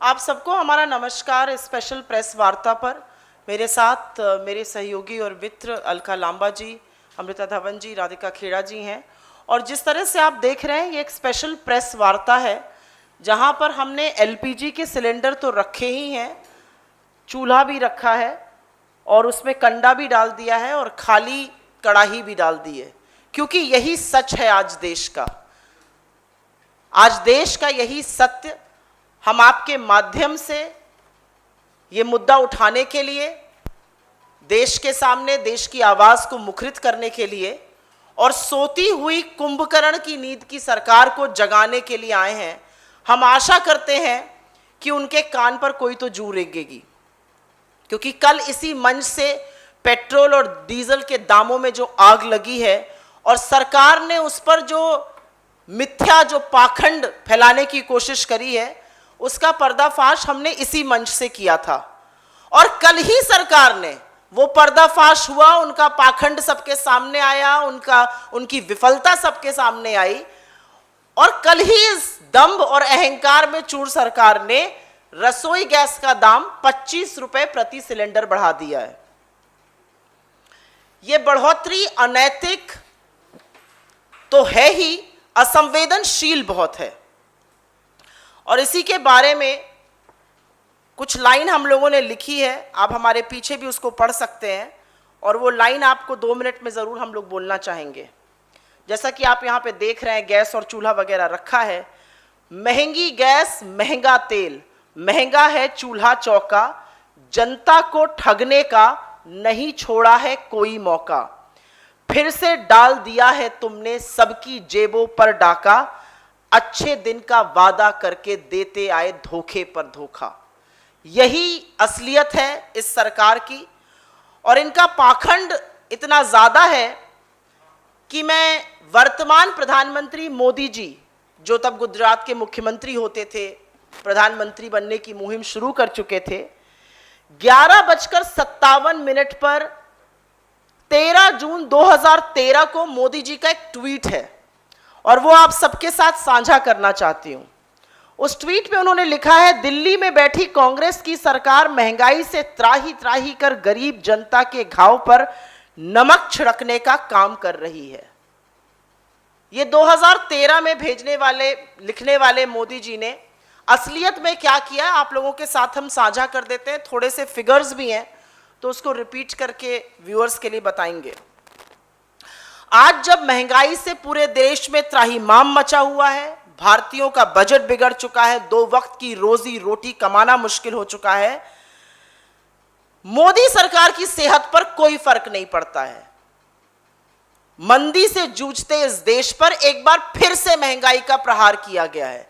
आप सबको हमारा नमस्कार। स्पेशल प्रेस वार्ता पर मेरे साथ मेरे सहयोगी और मित्र अलका लांबा जी, अमृता धवन जी, राधिका खेड़ा जी हैं। और जिस तरह से आप देख रहे हैं, ये एक स्पेशल प्रेस वार्ता है जहां पर हमने एलपीजी के सिलेंडर तो रखे ही हैं, चूल्हा भी रखा है और उसमें कंडा भी डाल दिया है और खाली कढ़ाई भी डाल दी है, क्योंकि यही सच है आज देश का। आज देश का यही सत्य हम आपके माध्यम से ये मुद्दा उठाने के लिए, देश के सामने देश की आवाज को मुखरित करने के लिए और सोती हुई कुंभकर्ण की नींद की सरकार को जगाने के लिए आए हैं। हम आशा करते हैं कि उनके कान पर कोई तो जू रेंगेगी, क्योंकि कल इसी मंच से पेट्रोल और डीजल के दामों में जो आग लगी है और सरकार ने उस पर जो मिथ्या, जो पाखंड फैलाने की कोशिश करी है, उसका पर्दाफाश हमने इसी मंच से किया था। और कल ही सरकार ने वो पर्दाफाश हुआ, उनका पाखंड सबके सामने आया, उनकी विफलता सबके सामने आई। और कल ही इस दंभ और अहंकार में चूर सरकार ने रसोई गैस का दाम 25 रुपए प्रति सिलेंडर बढ़ा दिया है। यह बढ़ोतरी अनैतिक तो है ही, असंवेदनशील बहुत है। और इसी के बारे में कुछ लाइन हम लोगों ने लिखी है, आप हमारे पीछे भी उसको पढ़ सकते हैं। और वो लाइन आपको 2 मिनट में ज़रूर हम लोग बोलना चाहेंगे। जैसा कि आप यहाँ पे देख रहे हैं, गैस और चूल्हा वगैरह रखा है। महंगी गैस, महंगा तेल, महंगा है चूल्हा चौका, जनता को ठगने का नहीं छोड़ा है कोई मौका। फिर से डाल दिया है तुमने सबकी जेबों पर डाका, अच्छे दिन का वादा करके देते आए धोखे पर धोखा। यही असलियत है इस सरकार की। और इनका पाखंड इतना ज्यादा है कि मैं वर्तमान प्रधानमंत्री मोदी जी, जो तब गुजरात के मुख्यमंत्री होते थे, प्रधानमंत्री बनने की मुहिम शुरू कर चुके थे, 11:57 पर 13 जून 2013 को मोदी जी का एक ट्वीट है और वो आप सबके साथ साझा करना चाहती हूं। उस ट्वीट में उन्होंने लिखा है, दिल्ली में बैठी कांग्रेस की सरकार महंगाई से त्राही त्राही कर गरीब जनता के घाव पर नमक छिड़कने का काम कर रही है। ये 2013 में लिखने वाले मोदी जी ने असलियत में क्या किया, आप लोगों के साथ हम साझा कर देते हैं। थोड़े से फिगर्स भी हैं तो उसको रिपीट करके व्यूअर्स के लिए बताएंगे। आज जब महंगाई से पूरे देश में त्राहिमाम मचा हुआ है, भारतीयों का बजट बिगड़ चुका है, 2 वक्त की रोजी रोटी कमाना मुश्किल हो चुका है, मोदी सरकार की सेहत पर कोई फर्क नहीं पड़ता है। मंदी से जूझते इस देश पर एक बार फिर से महंगाई का प्रहार किया गया है।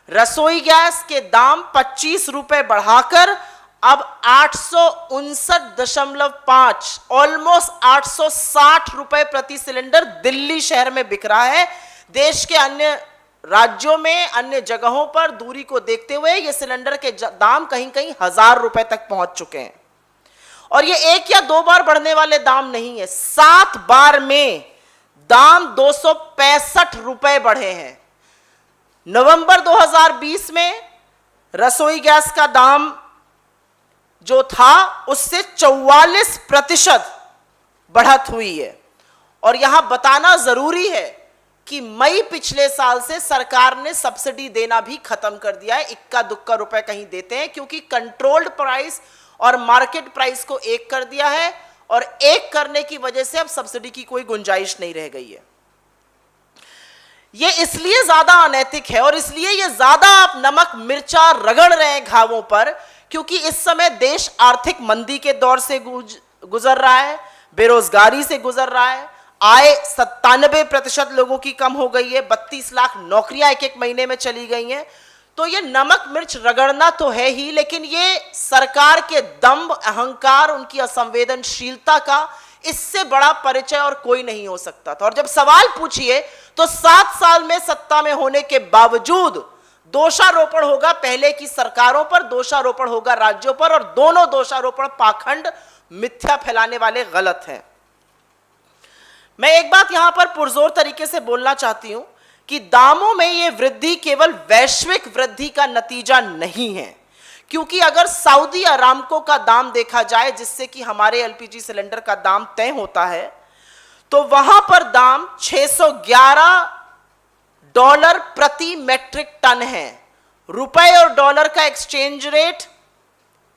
रसोई गैस के दाम 25 रुपए बढ़ाकर अब 859.5, ऑलमोस्ट 860 रुपए प्रति सिलेंडर दिल्ली शहर में बिक रहा है। देश के अन्य राज्यों में, अन्य जगहों पर दूरी को देखते हुए ये सिलेंडर के दाम कहीं कहीं 1000 रुपए तक पहुंच चुके हैं। और ये 1 या 2 बार बढ़ने वाले दाम नहीं है, 7 बार में दाम 265 रुपए बढ़े हैं। नवंबर 2020 में रसोई गैस का दाम जो था उससे 44% बढ़त हुई है। और यहां बताना जरूरी है कि मई पिछले साल से सरकार ने सब्सिडी देना भी खत्म कर दिया है। इक्का दुक्का रुपए कहीं देते हैं, क्योंकि कंट्रोल्ड प्राइस और मार्केट प्राइस को एक कर दिया है और एक करने की वजह से अब सब्सिडी की कोई गुंजाइश नहीं रह गई है। ये इसलिए ज्यादा अनैतिक है और इसलिए ये ज्यादा आप नमक मिर्चा रगड़ रहे हैं घावों पर, क्योंकि इस समय देश आर्थिक मंदी के दौर से गुजर रहा है, बेरोजगारी से गुजर रहा है, आय 97% लोगों की कम हो गई है, 32 लाख नौकरियां एक महीने में चली गई हैं। तो ये नमक मिर्च रगड़ना तो है ही, लेकिन ये सरकार के दंभ, अहंकार, उनकी असंवेदनशीलता का इससे बड़ा परिचय और कोई नहीं हो सकता था। और जब सवाल पूछिए तो 7 साल में सत्ता में होने के बावजूद दोषारोपण होगा पहले की सरकारों पर, दोषारोपण होगा राज्यों पर, और दोनों दोषारोपण पाखंड, मिथ्या फैलाने वाले गलत हैं। मैं एक बात यहां पर पुरजोर तरीके से बोलना चाहती हूं कि दामों में यह वृद्धि केवल वैश्विक वृद्धि का नतीजा नहीं है, क्योंकि अगर सऊदी अरामको का दाम देखा जाए, जिससे कि हमारे एलपीजी सिलेंडर का दाम तय होता है, तो वहां पर दाम $611 प्रति मैट्रिक टन है। रुपए और डॉलर का एक्सचेंज रेट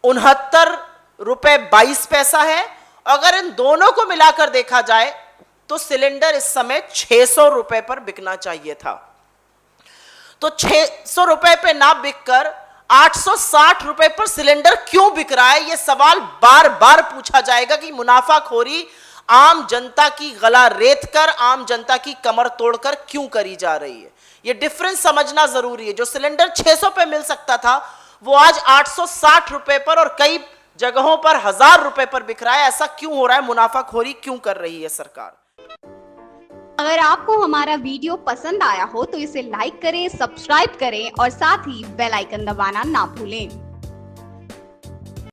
$69.22 है। अगर इन दोनों को मिलाकर देखा जाए तो सिलेंडर इस समय ₹600 पर बिकना चाहिए था। तो ₹600 पे ना बिककर ₹860 पर सिलेंडर क्यों बिक रहा है? यह सवाल बार बार पूछा जाएगा कि मुनाफाखोरी आम जनता की गला रेत कर, आम जनता की कमर तोड़कर क्यों करी जा रही है। यह डिफरेंस समझना जरूरी है। जो सिलेंडर 600 पे मिल सकता था वो आज ₹860 पर और कई जगहों पर ₹1000 पर बिक रहा है। ऐसा क्यों हो रहा है? मुनाफाखोरी क्यों कर रही है सरकार? अगर आपको हमारा वीडियो पसंद आया हो तो इसे लाइक करें, सब्सक्राइब करें और साथ ही बेल आइकन दबाना ना भूलें।